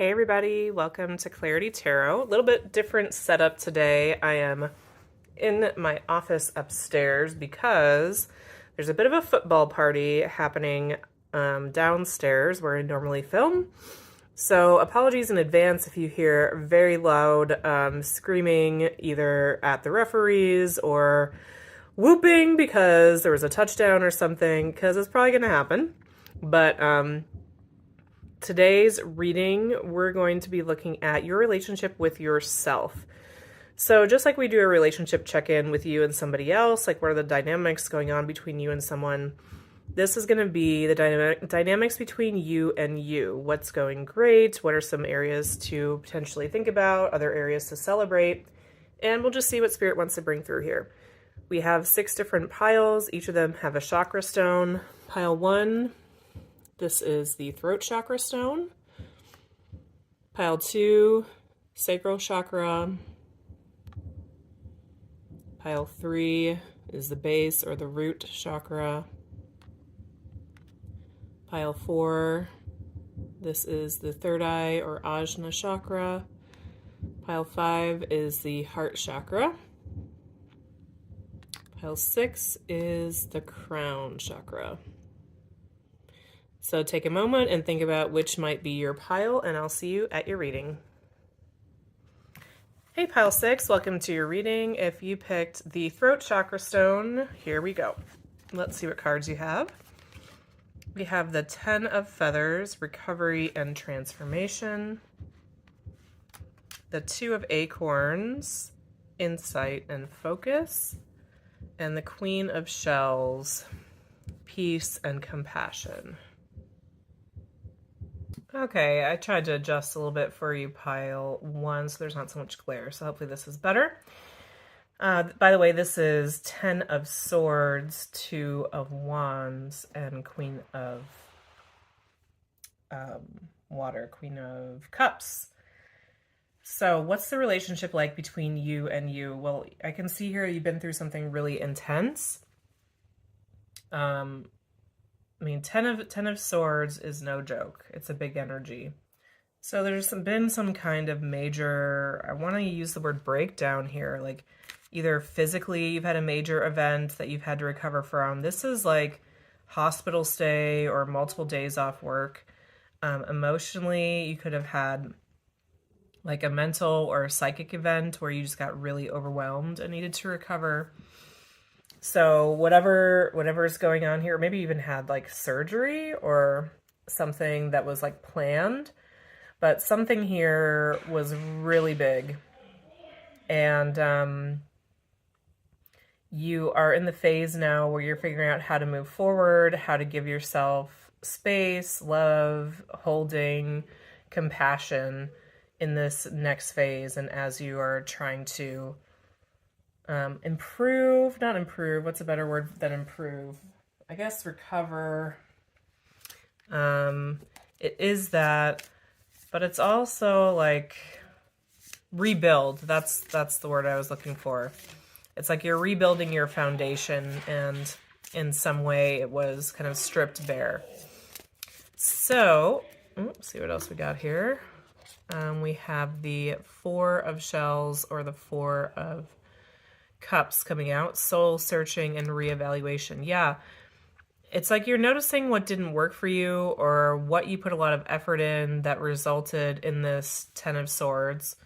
Hey everybody, welcome to Clarity Tarot. A little bit different setup today. I am in my office upstairs because there's a bit of a football party happening downstairs where I normally film. So apologies in advance if you hear very loud screaming either at the referees or whooping because there was a touchdown or something, because it's probably going to happen. But today's reading, we're going to be looking at your relationship with yourself. So just like we do a relationship check-in with you and somebody else, like what are the dynamics going on between you and someone, this is going to be the dynamics between you and you. What's going great? What are some areas to potentially think about? Other areas to celebrate? And we'll just see what Spirit wants to bring through here. We have 6 different piles. Each of them have a chakra stone. Pile 1, this is the throat chakra stone. Pile 2, sacral chakra. Pile 3 is the base or the root chakra. Pile 4, this is the third eye or ajna chakra. Pile 5 is the heart chakra. Pile 6 is the crown chakra. So take a moment and think about which might be your pile, and I'll see you at your reading. Hey, pile 6, welcome to your reading. If you picked the throat chakra stone, here we go. Let's see what cards you have. We have the 10 of Feathers, Recovery and Transformation. The 2 of Acorns, Insight and Focus. And the Queen of Shells, Peace and Compassion. Okay, I tried to adjust a little bit for you, pile 1, so there's not so much glare, so hopefully this is better. By the way, this is 10 of Swords, 2 of Wands, and Queen of Water, Queen of Cups. So what's the relationship like between you and you? Well, I can see here you've been through something really intense. I mean, 10 of Swords is no joke. It's a big energy. So there's been some kind of major, I want to use the word breakdown here, like either physically you've had a major event that you've had to recover from. This is like hospital stay or multiple days off work. Emotionally, you could have had like a mental or a psychic event where you just got really overwhelmed and needed to recover. So whatever is going on here, maybe you even had like surgery or something that was like planned, but something here was really big. And you are in the phase now where you're figuring out how to move forward, how to give yourself space, love, holding, compassion in this next phase. And as you are trying to not improve, what's a better word than improve? I guess recover. It is that, but it's also like rebuild. That's the word I was looking for. It's like you're rebuilding your foundation, and in some way it was kind of stripped bare. So, see what else we got here. We have the 4 of Shells or the 4 of Cups coming out, soul searching and reevaluation. Yeah, it's like you're noticing what didn't work for you or what you put a lot of effort in that resulted in this 10 of Swords.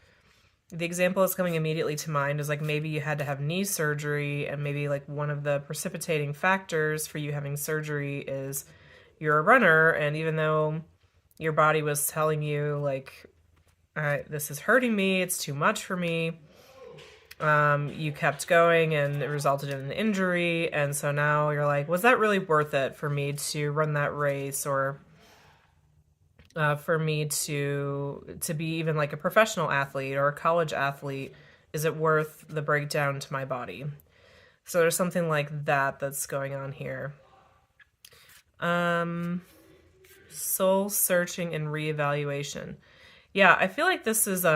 The example that's coming immediately to mind is like maybe you had to have knee surgery, and maybe like one of the precipitating factors for you having surgery is you're a runner, and even though your body was telling you like, this is hurting me, it's too much for me, you kept going and it resulted in an injury. And so now you're like, was that really worth it for me to run that race, or for me to be even like a professional athlete or a college athlete? Is it worth the breakdown to my body? So there's something like that that's going on here. Soul searching and reevaluation. Yeah, I feel like this is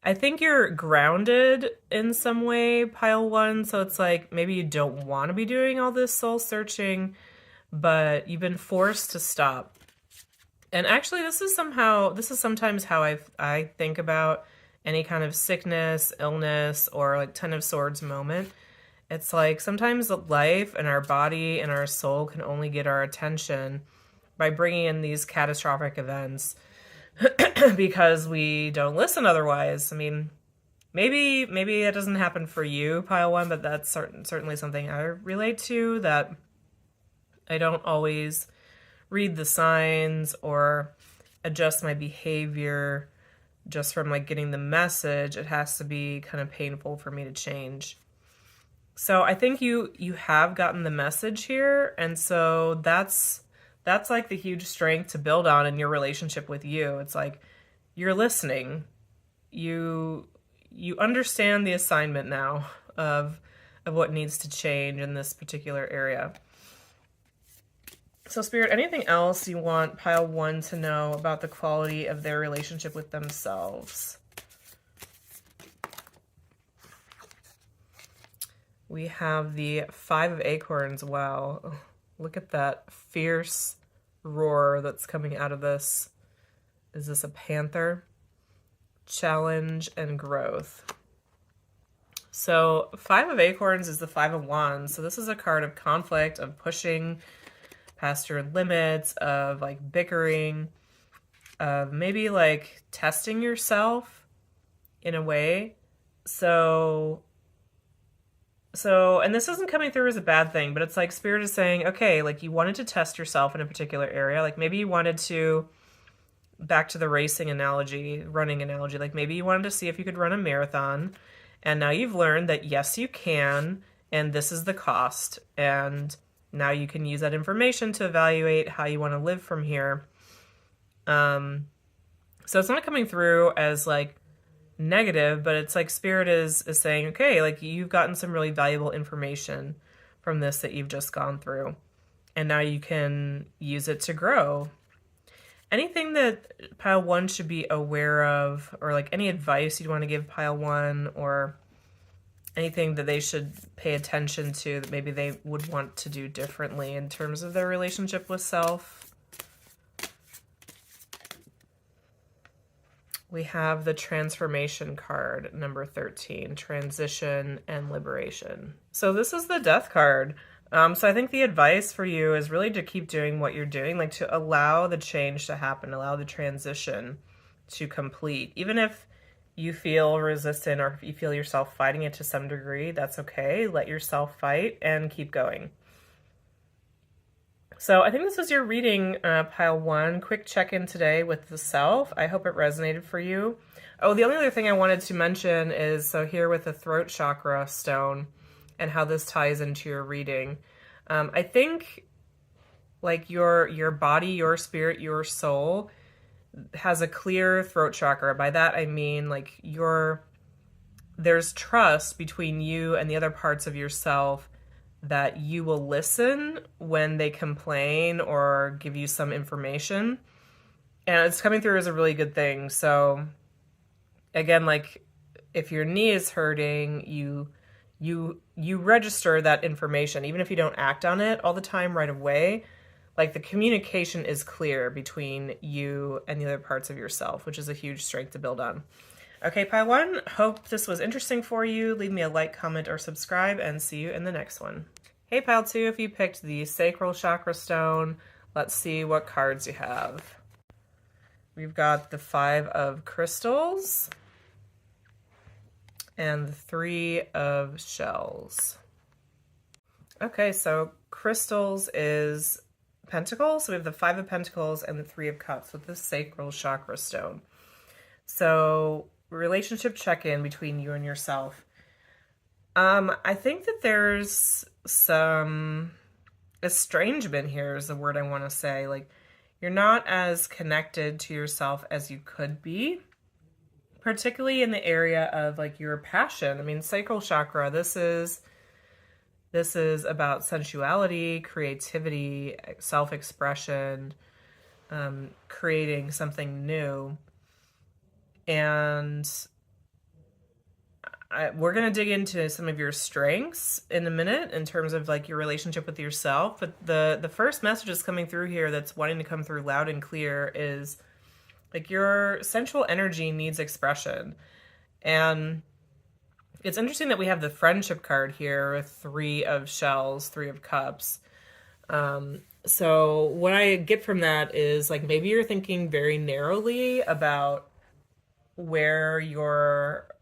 I think you're grounded in some way, pile 1. So it's like maybe you don't want to be doing all this soul searching, but you've been forced to stop. And actually, this is sometimes how I think about any kind of sickness, illness, or like Ten of Swords moment. It's like sometimes life and our body and our soul can only get our attention by bringing in these catastrophic events because we don't listen otherwise. I mean, maybe it doesn't happen for you, pile one, but that's certainly something I relate to, that I don't always read the signs or adjust my behavior just from like getting the message. It has to be kind of painful for me to change. So I think you have gotten the message here, and so that's like the huge strength to build on in your relationship with you. It's like you're listening. You understand the assignment now of what needs to change in this particular area. So Spirit, anything else you want pile one to know about the quality of their relationship with themselves? We have the Five of Acorns. Wow. Look at that fierce roar that's coming out of this. Is this a panther? Challenge and growth. So Five of Acorns is the Five of Wands. So this is a card of conflict, of pushing past your limits, of like bickering, of maybe like testing yourself in a way. So, and this isn't coming through as a bad thing, but it's like Spirit is saying, okay, like you wanted to test yourself in a particular area. Like maybe you wanted to, back to the racing analogy, running analogy, like maybe you wanted to see if you could run a marathon. And now you've learned that yes, you can, and this is the cost. And now you can use that information to evaluate how you want to live from here. So it's not coming through as like negative, but it's like Spirit is saying, okay, like you've gotten some really valuable information from this that you've just gone through. And now you can use it to grow. Anything that pile one should be aware of, or like any advice you'd want to give pile one, or anything that they should pay attention to that maybe they would want to do differently in terms of their relationship with self. We have the transformation card, number 13, transition and liberation. So this is the death card. So I think the advice for you is really to keep doing what you're doing, like to allow the change to happen, allow the transition to complete. Even if you feel resistant or if you feel yourself fighting it to some degree, that's okay. Let yourself fight and keep going. So I think this is your reading, pile one. Quick check-in today with the self. I hope it resonated for you. Oh, the only other thing I wanted to mention is, so here with the throat chakra stone and how this ties into your reading. I think like your body, your spirit, your soul has a clear throat chakra. By that I mean like there's trust between you and the other parts of yourself that you will listen when they complain or give you some information. And it's coming through as a really good thing. So again, like if your knee is hurting, you register that information, even if you don't act on it all the time right away. Like the communication is clear between you and the other parts of yourself, which is a huge strength to build on. Okay, pile one, hope this was interesting for you. Leave me a like, comment, or subscribe, and see you in the next one. Hey, pile two, if you picked the sacral chakra stone, let's see what cards you have. We've got the Five of Crystals and the Three of Shells. Okay, so crystals is Pentacles. So we have the Five of Pentacles and the Three of Cups with the sacral chakra stone. So relationship check-in between you and yourself. I think that there's some estrangement here is the word I want to say. Like you're not as connected to yourself as you could be, particularly in the area of like your passion. I mean, sacral chakra, this is about sensuality, creativity, self-expression, creating something new. And we're going to dig into some of your strengths in a minute in terms of like your relationship with yourself. But the first message that's coming through here that's wanting to come through loud and clear is like your sensual energy needs expression. And it's interesting that we have the friendship card here with 3 of shells, 3 of cups. So what I get from that is like maybe you're thinking very narrowly about where your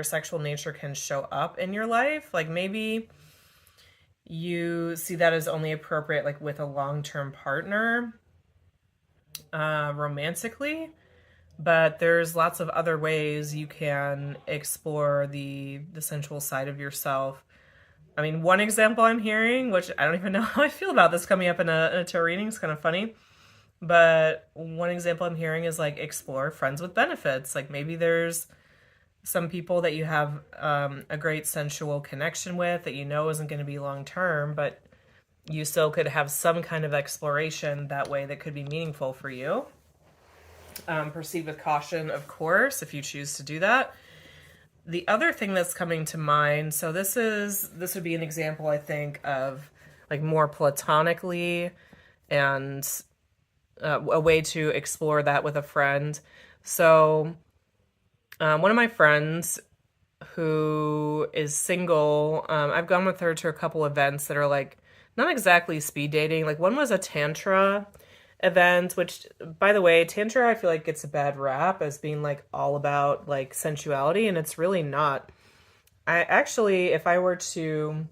sexual nature can show up in your life. Like maybe you see that as only appropriate like with a long-term partner, romantically, but there's lots of other ways you can explore the sensual side of yourself. I mean, one example I'm hearing, which I don't even know how I feel about this coming up in a tarot reading, is kind of funny, but one example I'm hearing is like explore friends with benefits. Like maybe there's some people that you have a great sensual connection with that you know isn't going to be long term, but you still could have some kind of exploration that way that could be meaningful for you. Proceed with caution, of course, if you choose to do that. The other thing that's coming to mind, so this would be an example, I think, of like more platonically and a way to explore that with a friend. So one of my friends who is single, I've gone with her to a couple events that are like not exactly speed dating. Like one was a tantra event, which, by the way, tantra I feel like gets a bad rap as being like all about like sensuality, and it's really not. I actually, if I were to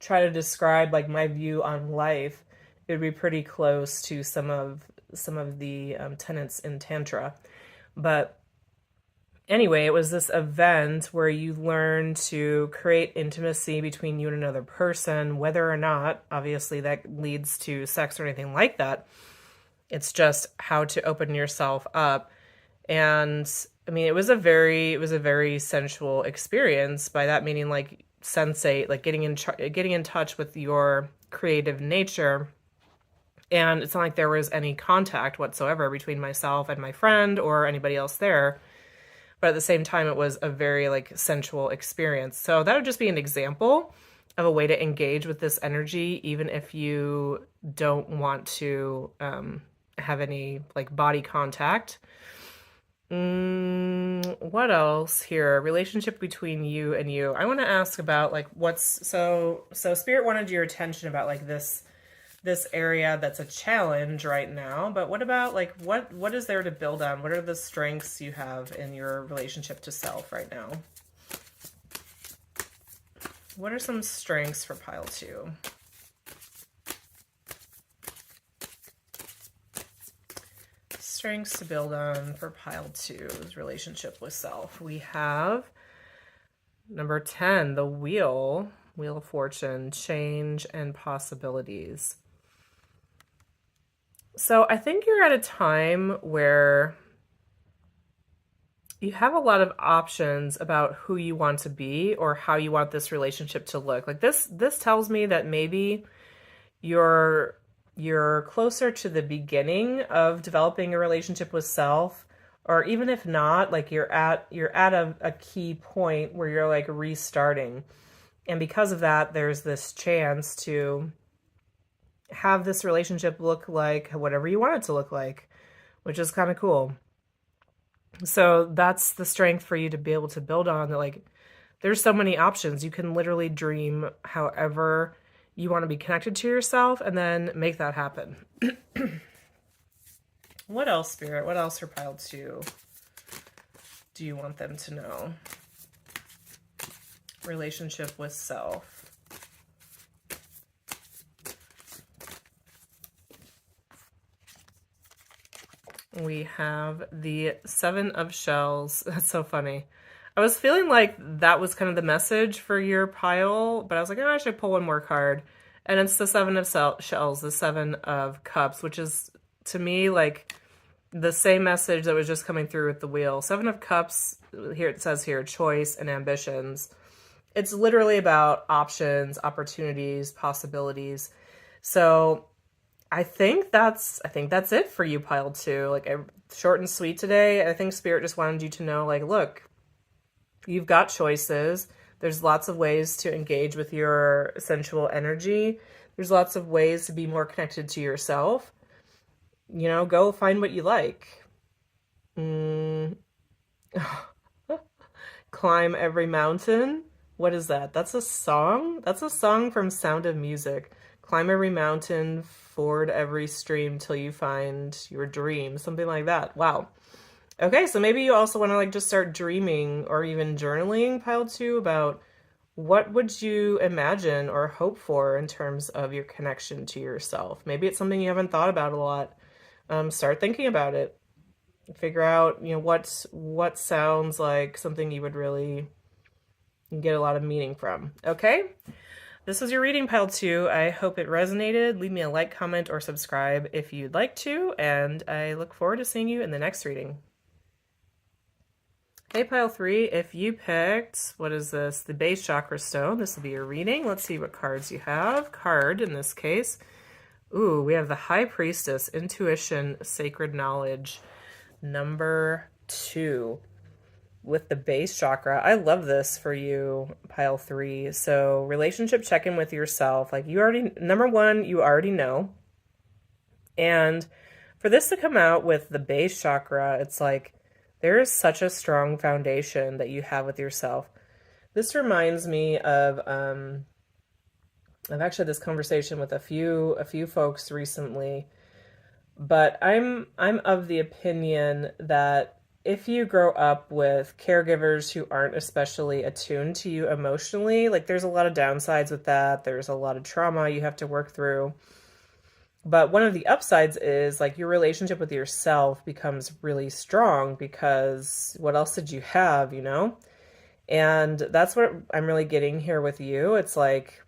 try to describe like my view on life, it would be pretty close to some of the tenets in tantra. But anyway, it was this event where you learn to create intimacy between you and another person, whether or not, obviously, that leads to sex or anything like that. It's just how to open yourself up. And I mean, it was a very sensual experience. By that meaning, like sensate, like getting in touch with your creative nature. And it's not like there was any contact whatsoever between myself and my friend or anybody else there. But at the same time, it was a very like sensual experience. So that would just be an example of a way to engage with this energy, even if you don't want to have any like body contact. What else here? Relationship between you and you. I want to ask about like so Spirit wanted your attention about like this area that's a challenge right now, but what about like what is there to build on? What are the strengths you have in your relationship to self right now? What are some strengths for pile 2? Strengths to build on for pile 2's relationship with self. We have number 10, the Wheel of Fortune, change and possibilities. So I think you're at a time where you have a lot of options about who you want to be or how you want this relationship to look. Like this tells me that maybe you're closer to the beginning of developing a relationship with self, or even if not, like you're at a key point where you're like restarting. And because of that, there's this chance to have this relationship look like whatever you want it to look like, which is kind of cool. So that's the strength for you to be able to build on, that like there's so many options. You can literally dream however you want to be connected to yourself and then make that happen. What else, Spirit? What else for pile 2 do you want them to know? Relationship with self. We have the 7 of Shells. That's so funny. I was feeling like that was kind of the message for your pile, but I was like, oh, I should pull one more card. And it's the 7 of Shells, the 7 of Cups, which is, to me, like the same message that was just coming through with the Wheel. 7 of Cups, here it says here, choice and ambitions. It's literally about options, opportunities, possibilities. So I think that's it for you, pile 2. Like, short and sweet today. I think Spirit just wanted you to know, like, look, You've got choices. There's lots of ways to engage with your sensual energy. There's lots of ways to be more connected to yourself. You know, go find what you like. Climb every mountain. What is that? That's a song? That's a song from Sound of Music. Climb every mountain, ford every stream till you find your dream. Something like that. Wow. Okay, so maybe you also want to like just start dreaming or even journaling, pile 2, about what would you imagine or hope for in terms of your connection to yourself. Maybe it's something you haven't thought about a lot. Start thinking about it. Figure out, you know, what sounds like something you would really get a lot of meaning from. Okay? This was your reading, pile 2. I hope it resonated. Leave me a like, comment, or subscribe if you'd like to, and I look forward to seeing you in the next reading. Hey, pile 3, if you picked, what is this? The base chakra stone. This will be your reading. Let's see what cards you have. Card, in this case. Ooh, we have the High Priestess, Intuition, Sacred Knowledge, number 2. With the base chakra. I love this for you, pile 3. So relationship check-in with yourself. Like, you already, number 1, you already know. And for this to come out with the base chakra, it's like there is such a strong foundation that you have with yourself. This reminds me of I've actually had this conversation with a few folks recently, but I'm of the opinion that if you grow up with caregivers who aren't especially attuned to you emotionally, like there's a lot of downsides with that. There's a lot of trauma you have to work through. But one of the upsides is like your relationship with yourself becomes really strong because what else did you have, you know? And that's what I'm really getting here with you. It's like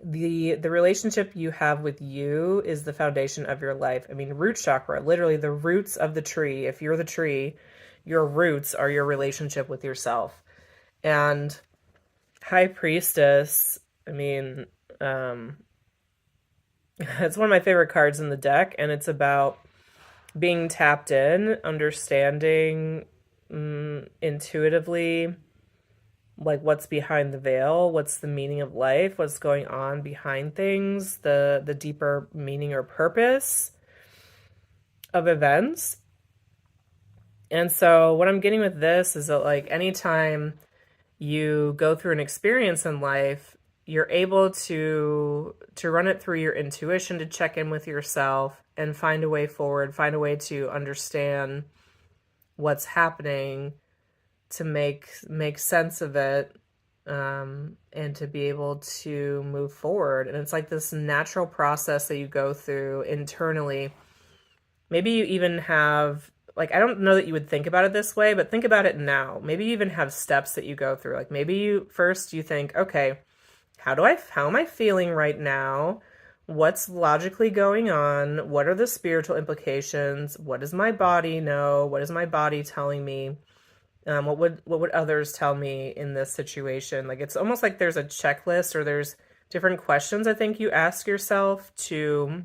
the relationship you have with you is the foundation of your life. I mean, root chakra, literally the roots of the tree. If you're the tree, your roots are your relationship with yourself. And High Priestess, I mean, it's one of my favorite cards in the deck, and it's about being tapped in, understanding intuitively, like what's behind the veil, what's the meaning of life, what's going on behind things, the deeper meaning or purpose of events. And so what I'm getting with this is that like anytime you go through an experience in life, you're able to run it through your intuition, to check in with yourself and find a way forward, find a way to understand what's happening, to make sense of it, and to be able to move forward. And it's like this natural process that you go through internally. Maybe you even have, like, I don't know that you would think about it this way, but think about it now. Maybe you even have steps that you go through. Like maybe you think, okay, how am I feeling right now? What's logically going on? What are the spiritual implications? What does my body know? What is my body telling me? What would others tell me in this situation? Like it's almost like there's a checklist or there's different questions I think you ask yourself to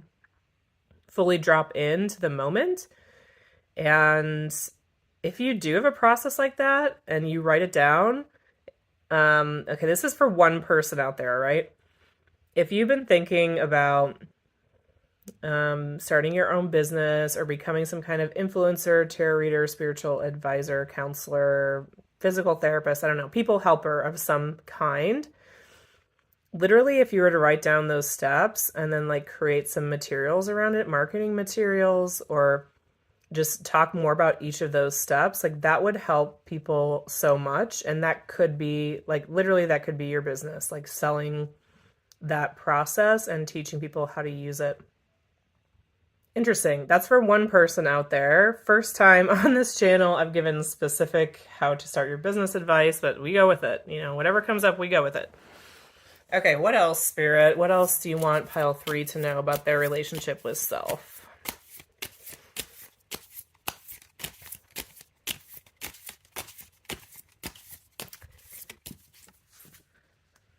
fully drop into the moment. And if you do have a process like that and you write it down, okay, this is for one person out there, right? If you've been thinking about starting your own business or becoming some kind of influencer, tarot reader, spiritual advisor, counselor, physical therapist, I don't know, people helper of some kind, literally if you were to write down those steps and then like create some materials around it, marketing materials, or just talk more about each of those steps, like that would help people so much. And that could be like, literally that could be your business, like selling that process and teaching people how to use it. Interesting. That's for one person out there. First time on this channel, I've given specific how to start your business advice, but we go with it. You know, whatever comes up, we go with it. Okay, what else, Spirit? What else do you want pile 3 to know about their relationship with self?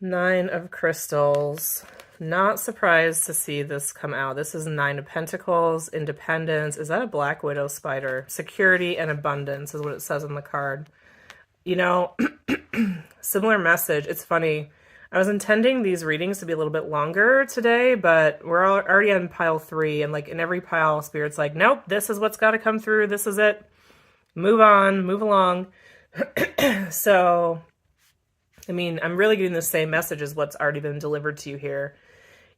Nine of Crystals. Not surprised to see this come out. This is 9 of Pentacles, independence. Is that a Black Widow spider? Security and abundance is what it says on the card. You know, similar message. It's funny. I was intending these readings to be a little bit longer today, but we're already on pile 3, and like in every pile, Spirit's like, nope, this is what's got to come through. This is it. Move on, move along. So, I mean, I'm really getting the same message as what's already been delivered to you here.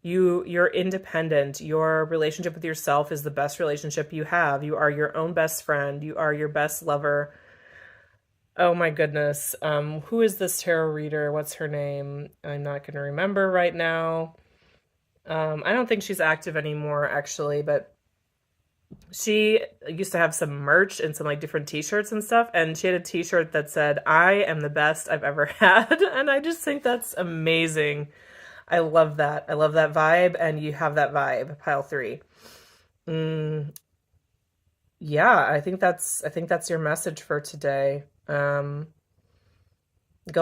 You're independent. Your relationship with yourself is the best relationship you have. You are your own best friend. You are your best lover. Oh my goodness. Who is this tarot reader? What's her name? I'm not going to remember right now. I don't think she's active anymore, actually, but she used to have some merch and some like different t-shirts and stuff, and she had a t-shirt that said, "I am the best I've ever had." And I just think that's amazing. I love that. I love that vibe, and you have that vibe, pile 3. Yeah, I think that's your message for today. Go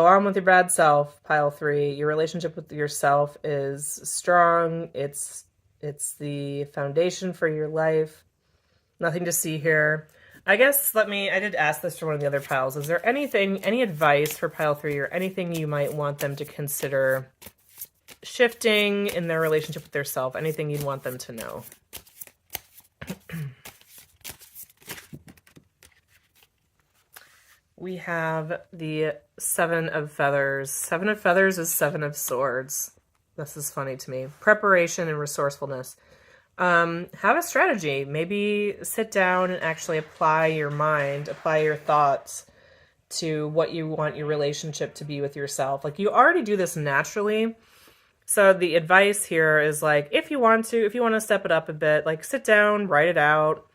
on with your bad self, pile 3. Your relationship with yourself is strong. It's the foundation for your life. Nothing to see here. I guess I did ask this for one of the other piles. Is there any advice for pile 3 or anything you might want them to consider shifting in their relationship with their self? Anything you'd want them to know? We have the 7 of Feathers. 7 of Feathers is 7 of Swords. This is funny to me. Preparation and resourcefulness. Have a strategy. Maybe sit down and actually apply your mind, apply your thoughts to what you want your relationship to be with yourself. Like, you already do this naturally. So the advice here is like, if you want to step it up a bit, like sit down, write it out,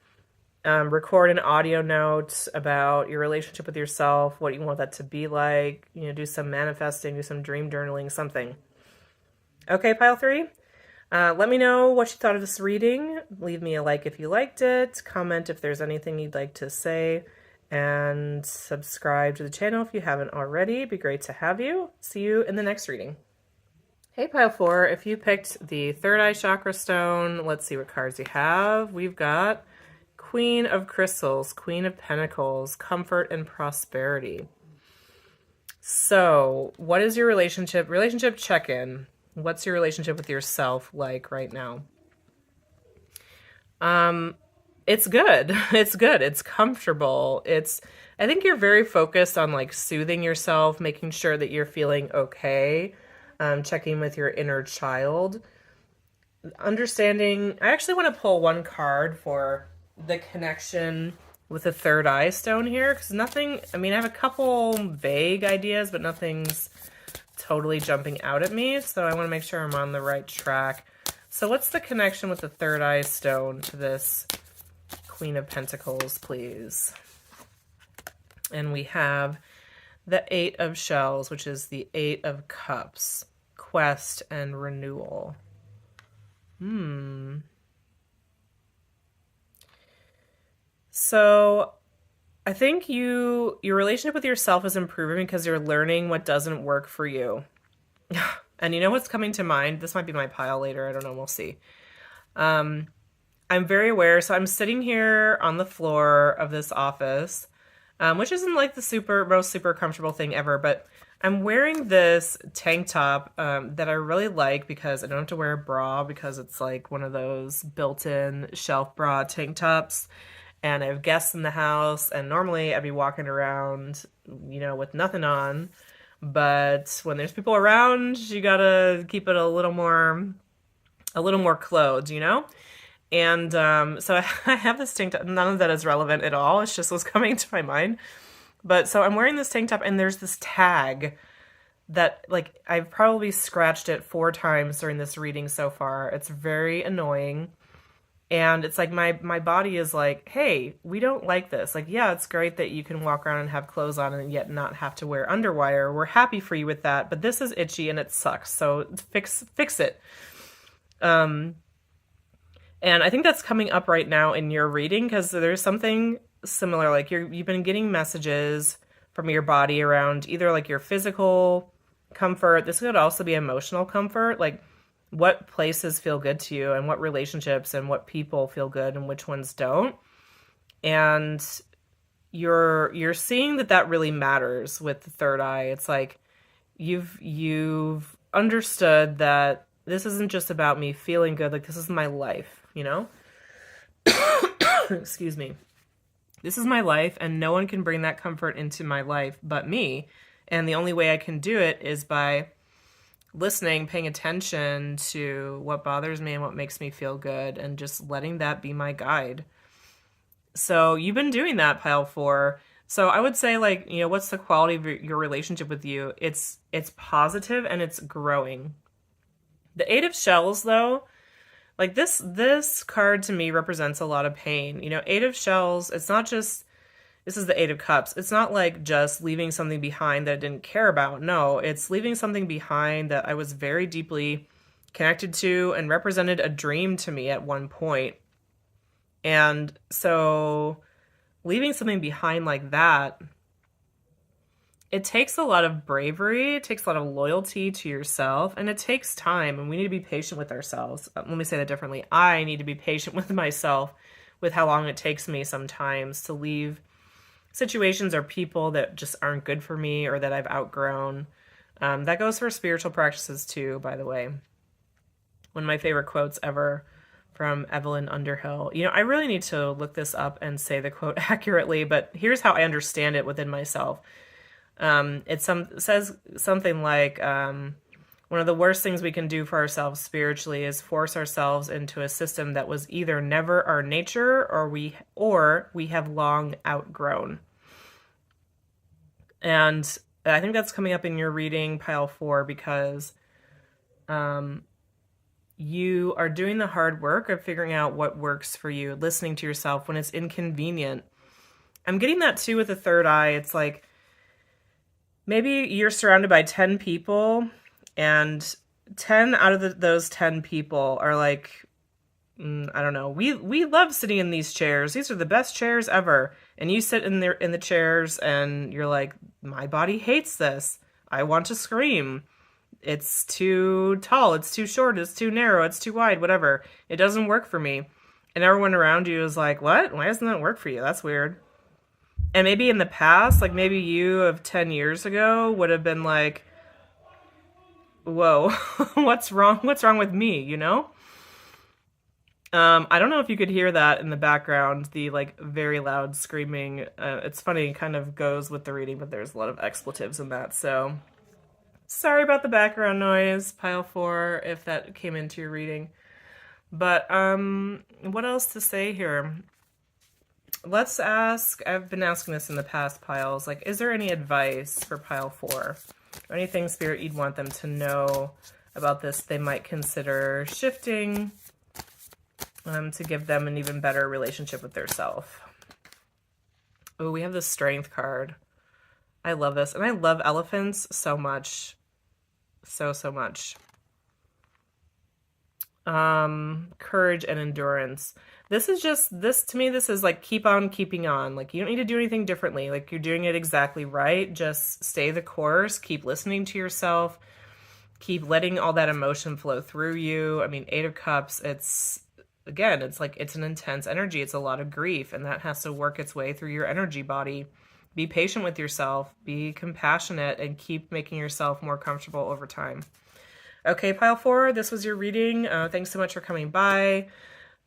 record an audio note about your relationship with yourself, what you want that to be like, do some manifesting, do some dream journaling, something. Okay, pile 3? Let me know what you thought of this reading. Leave me a like if you liked it. Comment if there's anything you'd like to say. And subscribe to the channel if you haven't already. It'd be great to have you. See you in the next reading. Hey, pile 4. If you picked the third eye chakra stone, let's see what cards you have. We've got Queen of Crystals, Queen of Pentacles, Comfort and Prosperity. So, what is your relationship check-in? What's your relationship with yourself like right now? It's good. It's good. It's comfortable. I think you're very focused on like soothing yourself, making sure that you're feeling okay, checking with your inner child. Understanding, I actually want to pull one card for the connection with the third eye stone here, because nothing, I have a couple vague ideas, but nothing's totally jumping out at me, so I want to make sure I'm on the right track. So what's the connection with the third eye stone to this Queen of Pentacles, please? And we have the 8 of Shells, which is the 8 of Cups, quest and renewal. So I think your relationship with yourself is improving because you're learning what doesn't work for you. And you know what's coming to mind? This might be my pile later. I don't know. We'll see. I'm very aware. So I'm sitting here on the floor of this office, which isn't like the most super comfortable thing ever, but I'm wearing this tank top that I really like because I don't have to wear a bra, because it's like one of those built-in shelf bra tank tops. And I have guests in the house, and normally I'd be walking around, with nothing on. But when there's people around, you gotta keep it a little more clothed, And so I have this tank top. None of that is relevant at all. It's just what's coming to my mind. But so I'm wearing this tank top, and there's this tag that, like, I've probably scratched it 4 times during this reading so far. It's very annoying. And it's like my body is like, hey, we don't like this. Like, yeah, it's great that you can walk around and have clothes on and yet not have to wear underwire. We're happy for you with that, but this is itchy and it sucks. So fix it. And I think that's coming up right now in your reading, because there's something similar. Like you've been getting messages from your body around either like your physical comfort. This could also be emotional comfort. Like, what places feel good to you, and what relationships and what people feel good and which ones don't. And you're seeing that really matters with the third eye. It's like you've understood that this isn't just about me feeling good. Like, this is my life, you know? Excuse me. This is my life, and no one can bring that comfort into my life but me. And the only way I can do it is by listening, paying attention to what bothers me and what makes me feel good, and just letting that be my guide. So you've been doing that, pile 4. So I would say, like, you know, what's the quality of your relationship with you? It's positive and it's growing. The 8 of Shells, though, like this card to me represents a lot of pain. You know, 8 of Shells, it's not just, this is the 8 of Cups. It's not like just leaving something behind that I didn't care about. No, it's leaving something behind that I was very deeply connected to and represented a dream to me at one point. And so leaving something behind like that, it takes a lot of bravery, it takes a lot of loyalty to yourself, and it takes time, and we need to be patient with ourselves. Let me say that differently. I need to be patient with myself with how long it takes me sometimes to leave situations or people that just aren't good for me or that I've outgrown. That goes for spiritual practices too, by the way. One of my favorite quotes ever from Evelyn Underhill. You know, I really need to look this up and say the quote accurately, but here's how I understand it within myself. It says something like, one of the worst things we can do for ourselves spiritually is force ourselves into a system that was either never our nature or we have long outgrown. And I think that's coming up in your reading, pile 4, because you are doing the hard work of figuring out what works for you, listening to yourself when it's inconvenient. I'm getting that too with the third eye. It's like, maybe you're surrounded by 10 people, and 10 out of those 10 people are like, I don't know, we love sitting in these chairs. These are the best chairs ever. And you sit in the chairs and you're like, my body hates this. I want to scream. It's too tall, it's too short, it's too narrow, it's too wide, whatever. It doesn't work for me. And everyone around you is like, what? Why doesn't that work for you? That's weird. And maybe in the past, like maybe you of 10 years ago would have been like, whoa, what's wrong? What's wrong with me, you know? I don't know if you could hear that in the background, the like very loud screaming. It's funny, it kind of goes with the reading, but there's a lot of expletives in that. So sorry about the background noise, pile 4, if that came into your reading. But what else to say here? Let's ask, I've been asking this in the past piles, like, is there any advice for pile 4? Or anything, Spirit, you'd want them to know about this they might consider shifting to give them an even better relationship with their self? Oh, we have the Strength card. I love this. And I love elephants so much. So much. Courage and endurance. This is just, to me, this is like keep on keeping on. Like, you don't need to do anything differently. Like, you're doing it exactly right. Just stay the course. Keep listening to yourself. Keep letting all that emotion flow through you. I mean, 8 of Cups, it's like, it's an intense energy. It's a lot of grief, and that has to work its way through your energy body. Be patient with yourself. Be compassionate, and keep making yourself more comfortable over time. Okay, pile 4, this was your reading. Thanks so much for coming by.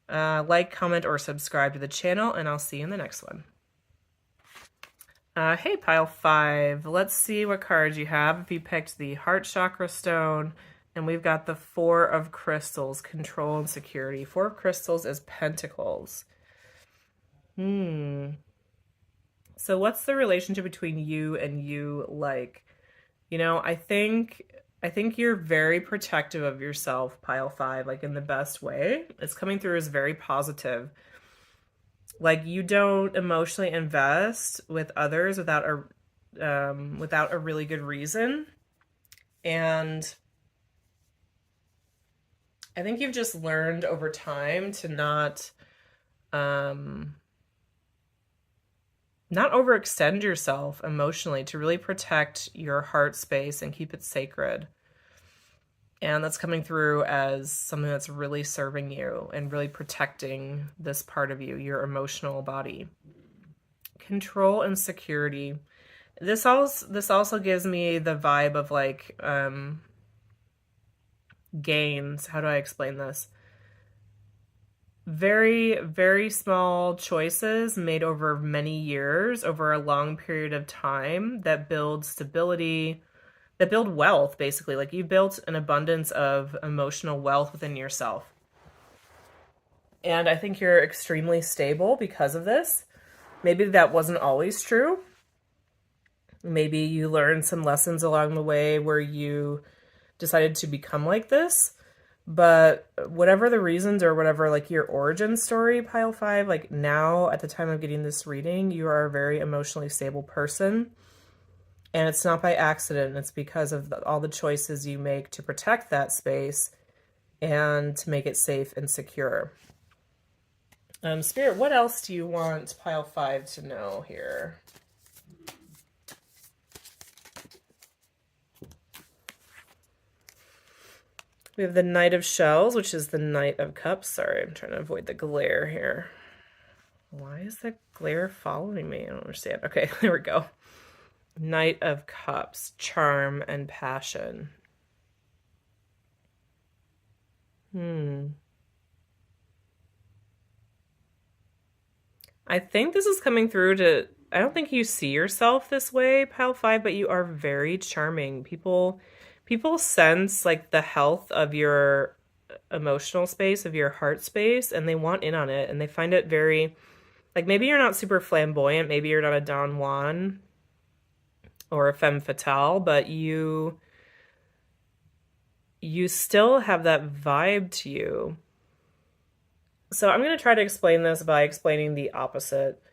Like, comment, or subscribe to the channel, and I'll see you in the next one. Hey, pile 5, let's see what cards you have. If you picked the Heart Chakra Stone, and we've got the 4 of Crystals, Control and Security. 4 of Crystals is Pentacles. So what's the relationship between you and you like? You know, I think you're very protective of yourself, pile 5, like in the best way. It's coming through as very positive. Like, you don't emotionally invest with others without a really good reason. And I think you've just learned over time to not overextend yourself emotionally, to really protect your heart space and keep it sacred. And that's coming through as something that's really serving you and really protecting this part of you, your emotional body. control and security. This also gives me the vibe of like gains. How do I explain this? Very, very small choices made over many years, over a long period of time, that build stability, that build wealth, basically. Like you built an abundance of emotional wealth within yourself. And I think you're extremely stable because of this. Maybe that wasn't always true. Maybe you learned some lessons along the way where you decided to become like this. But whatever the reasons or whatever, like your origin story, pile 5, like now at the time of getting this reading, you are a very emotionally stable person. And it's not by accident. It's because of all the choices you make to protect that space and to make it safe and secure. Spirit, what else do you want pile 5 to know here? We have the Knight of Shells, which is the Knight of Cups. Sorry, I'm trying to avoid the glare here. Why is the glare following me? I don't understand. Okay, there we go. Knight of Cups, charm and passion. I think this is coming through to, I don't think you see yourself this way, pile 5, but you are very charming. People sense like the health of your emotional space, of your heart space, and they want in on it, and they find it very, like, maybe you're not super flamboyant, maybe you're not a Don Juan or a femme fatale, but you still have that vibe to you. So I'm going to try to explain this by explaining the opposite.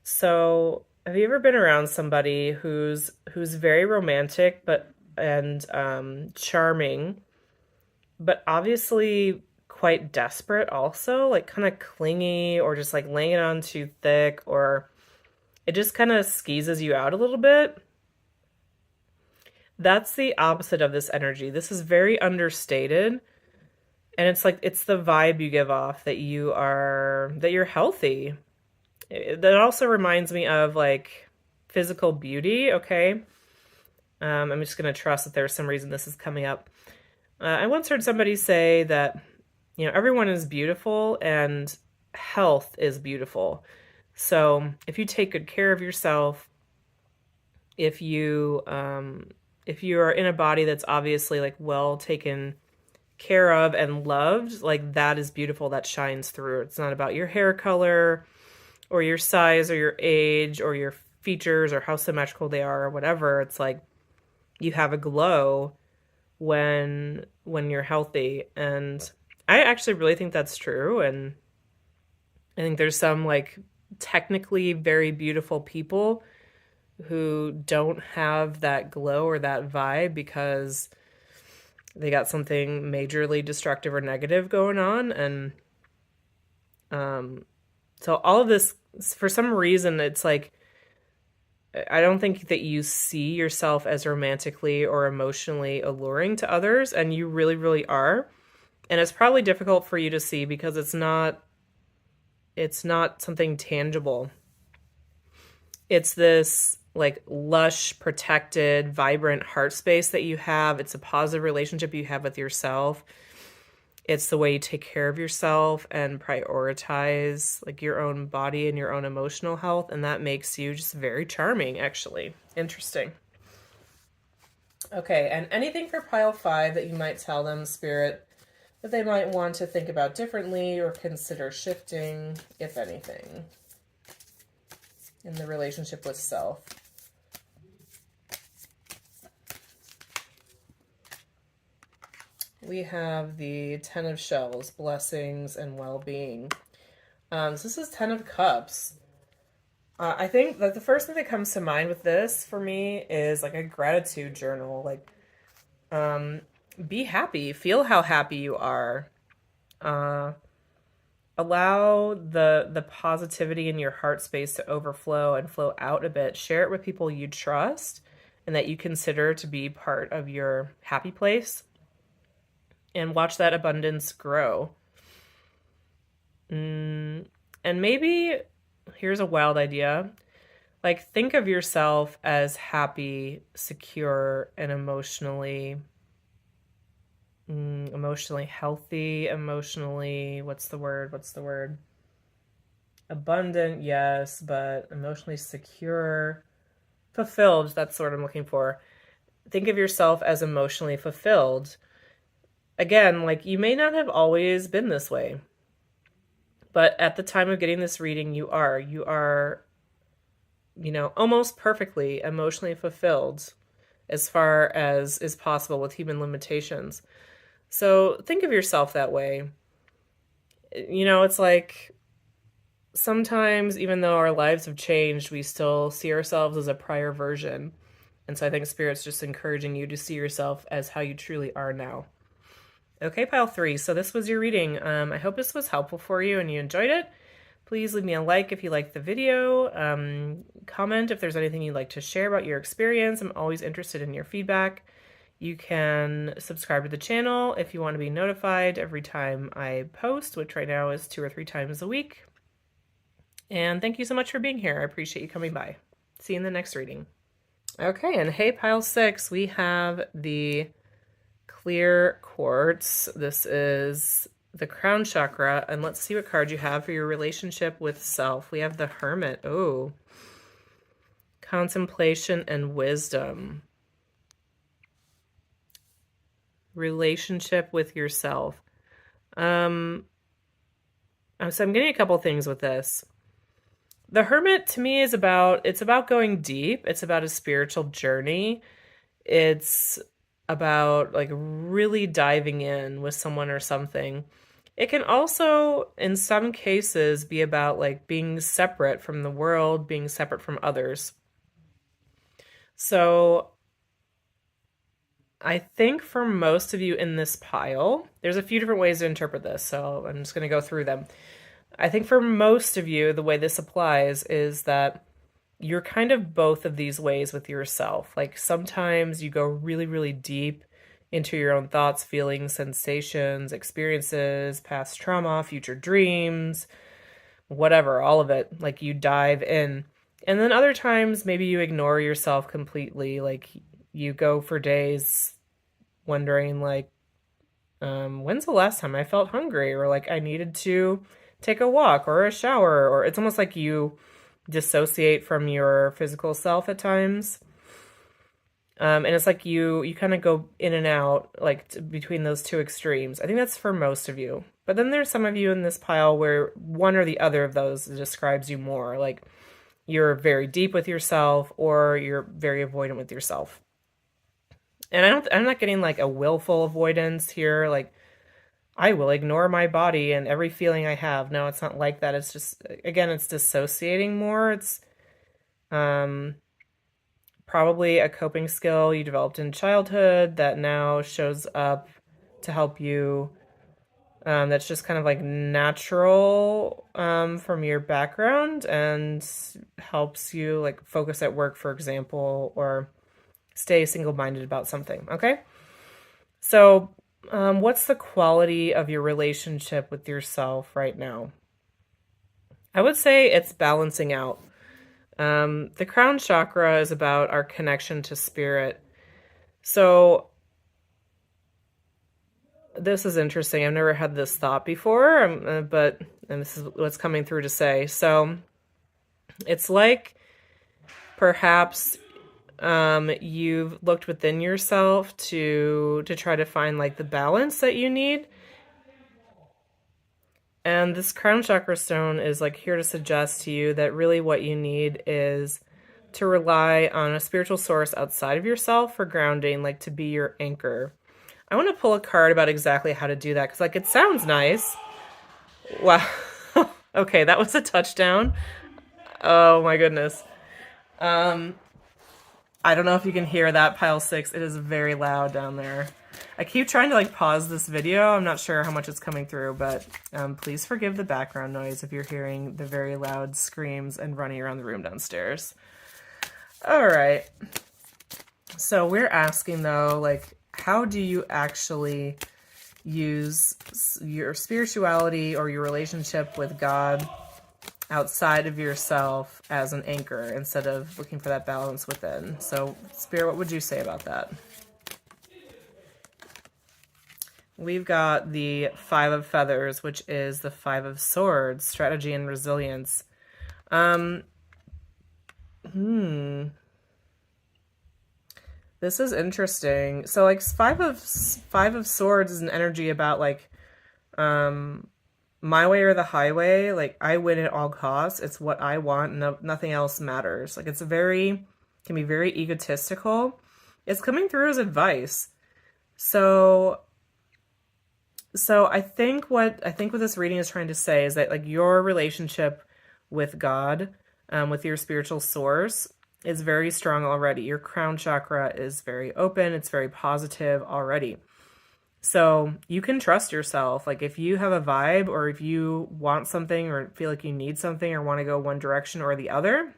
So have you ever been around somebody who's very romantic and charming, but obviously quite desperate also, like kind of clingy or just like laying it on too thick, or it just kind of skeezes you out a little bit? That's the opposite of this energy. This is very understated. And it's like, it's the vibe you give off that you're healthy. That also reminds me of like physical beauty, okay? I'm just going to trust that there's some reason this is coming up. I once heard somebody say that, everyone is beautiful and health is beautiful. So if you take good care of yourself, if you are in a body that's obviously like well taken care of and loved, like that is beautiful, that shines through. It's not about your hair color or your size or your age or your features or how symmetrical they are or whatever. It's like you have a glow when you're healthy. And I actually really think that's true. And I think there's some like technically very beautiful people who don't have that glow or that vibe because they got something majorly destructive or negative going on. And so all of this, for some reason, it's like, I don't think that you see yourself as romantically or emotionally alluring to others, and you really, really are. And it's probably difficult for you to see because it's not something tangible. It's this like lush, protected, vibrant heart space that you have. It's a positive relationship you have with yourself. It's the way you take care of yourself and prioritize like your own body and your own emotional health. And that makes you just very charming, actually. Interesting. Okay, and anything for pile 5 that you might tell them, Spirit, that they might want to think about differently or consider shifting, if anything, in the relationship with self. We have the 10 of Shells, blessings and well-being. So this is 10 of Cups. I think that the first thing that comes to mind with this for me is like a gratitude journal. Like, be happy, feel how happy you are. Allow the positivity in your heart space to overflow and flow out a bit. Share it with people you trust and that you consider to be part of your happy place. And watch that abundance grow. And maybe, here's a wild idea, Like, think of yourself as happy, secure, and emotionally healthy, emotionally, what's the word? Abundant, yes, but emotionally secure, fulfilled, that's the word I'm looking for. Think of yourself as emotionally fulfilled. Again, like, you may not have always been this way, but at the time of getting this reading, you are, almost perfectly emotionally fulfilled as far as is possible with human limitations. So think of yourself that way. It's like sometimes, even though our lives have changed, we still see ourselves as a prior version. And so I think Spirit's just encouraging you to see yourself as how you truly are now. Okay, pile 3. So this was your reading. I hope this was helpful for you and you enjoyed it. Please leave me a like if you liked the video. Comment if there's anything you'd like to share about your experience. I'm always interested in your feedback. You can subscribe to the channel if you want to be notified every time I post, which right now is 2 or 3 times a week. And thank you so much for being here. I appreciate you coming by. See you in the next reading. Okay, and hey, pile 6, we have the clear quartz. This is the crown chakra, and let's see what card you have for your relationship with self. We have the Hermit. Oh, contemplation and wisdom. Relationship with yourself. So I'm getting a couple things with this. The Hermit to me is about going deep. It's about a spiritual journey. It's about like really diving in with someone or something. It can also, in some cases, be about like being separate from the world, being separate from others. So I think for most of you in this pile, there's a few different ways to interpret this, so I'm just going to go through them. I think for most of you, the way this applies is that you're kind of both of these ways with yourself. Like sometimes you go really, really deep into your own thoughts, feelings, sensations, experiences, past trauma, future dreams, whatever, all of it. Like you dive in. And then other times, maybe you ignore yourself completely. Like you go for days wondering like, when's the last time I felt hungry? Or like I needed to take a walk or a shower, or it's almost like you dissociate from your physical self at times. And it's like you kind of go in and out like between those two extremes. I think that's for most of you. But then there's some of you in this pile where one or the other of those describes you more. Like you're very deep with yourself or you're very avoidant with yourself. And I'm not getting like a willful avoidance here. Like I will ignore my body and every feeling I have. No, it's not like that. It's just, again, it's dissociating more. It's probably a coping skill you developed in childhood that now shows up to help you. That's just kind of like natural from your background and helps you like focus at work, for example, or stay single-minded about something, okay? So what's the quality of your relationship with yourself right now? I would say it's balancing out. The crown chakra is about our connection to spirit. So this is interesting. I've never had this thought before, and this is what's coming through to say. So it's like perhaps you've looked within yourself to try to find like the balance that you need. And this crown chakra stone is like here to suggest to you that really what you need is to rely on a spiritual source outside of yourself for grounding, like to be your anchor. I want to pull a card about exactly how to do that because like it sounds nice. Wow. Okay, that was a touchdown. Oh my goodness. I don't know if you can hear that, pile 6. It is very loud down there. I keep trying to like pause this video. I'm not sure how much it's coming through, but please forgive the background noise if you're hearing the very loud screams and running around the room downstairs. All right. So we're asking though, like, how do you actually use your spirituality or your relationship with God outside of yourself as an anchor instead of looking for that balance within. So, Spirit, what would you say about that? We've got the Five of Feathers, which is the Five of Swords, strategy and resilience. This is interesting. So, like, Five of Swords is an energy about, like, my way or the highway. Like, I win at all costs. It's what I want. Nothing else matters. Like, can be very egotistical. It's coming through as advice. So I think what this reading is trying to say is that, like, your relationship with God, with your spiritual source, is very strong already. Your crown chakra is very open. It's very positive already. So you can trust yourself. Like, if you have a vibe, or if you want something, or feel like you need something, or want to go one direction or the other,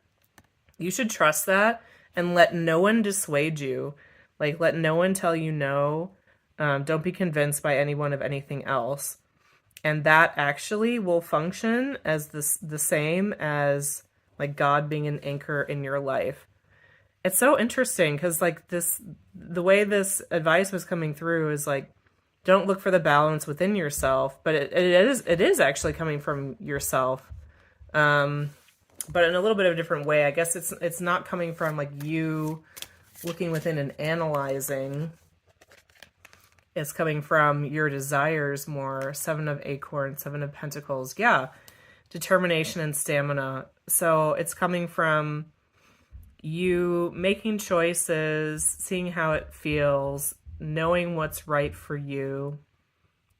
you should trust that and let no one dissuade you. Like, let no one tell you no. Don't be convinced by anyone of anything else. And that actually will function as the same as, like, God being an anchor in your life. It's so interesting because, like, the way this advice was coming through is, like, don't look for the balance within yourself, but it is actually coming from yourself, but in a little bit of a different way. I guess it's not coming from, like, you looking within and analyzing. It's coming from your desires more. Seven of Acorns, Seven of Pentacles. Yeah. Determination and stamina. So it's coming from you making choices, seeing how it feels, knowing what's right for you,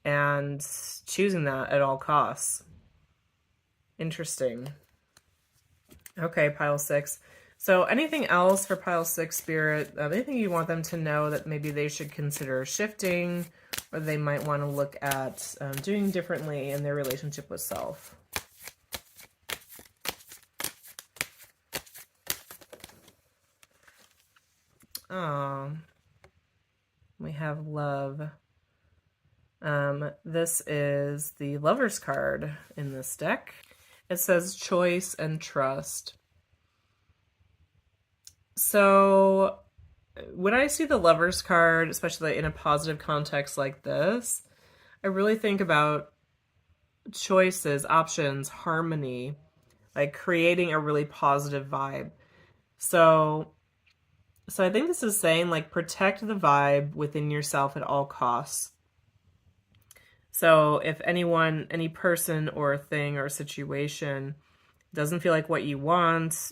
and choosing that at all costs. Interesting. Okay, pile 6. So anything else for pile 6, Spirit? Anything you want them to know that maybe they should consider shifting, or they might want to look at doing differently in their relationship with self? We have love. This is the Lover's card in this deck. It says choice and trust. So when I see the Lover's card, especially in a positive context like this, I really think about choices, options, harmony, like creating a really positive vibe. So I think this is saying, like, protect the vibe within yourself at all costs. So if anyone, any person or thing or situation doesn't feel like what you want,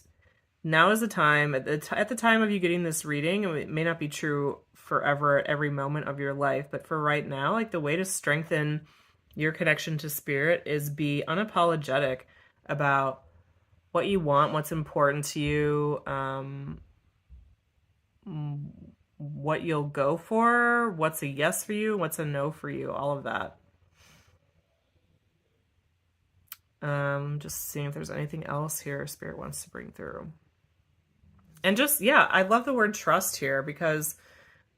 now is the time. At the time of you getting this reading, it may not be true forever at every moment of your life, but for right now, like, the way to strengthen your connection to Spirit is be unapologetic about what you want, what's important to you, what you'll go for, what's a yes for you, what's a no for you, all of that. Just seeing if there's anything else here Spirit wants to bring through. And just, yeah, I love the word trust here, because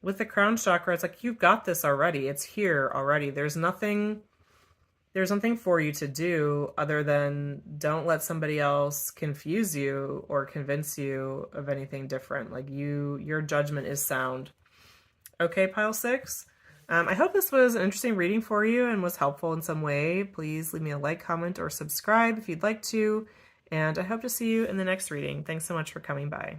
with the crown chakra, it's like, you've got this already. It's here already. There's nothing for you to do other than don't let somebody else confuse you or convince you of anything different. Like, your judgment is sound. Okay, pile 6. I hope this was an interesting reading for you and was helpful in some way. Please leave me a like, comment, or subscribe if you'd like to. And I hope to see you in the next reading. Thanks so much for coming by.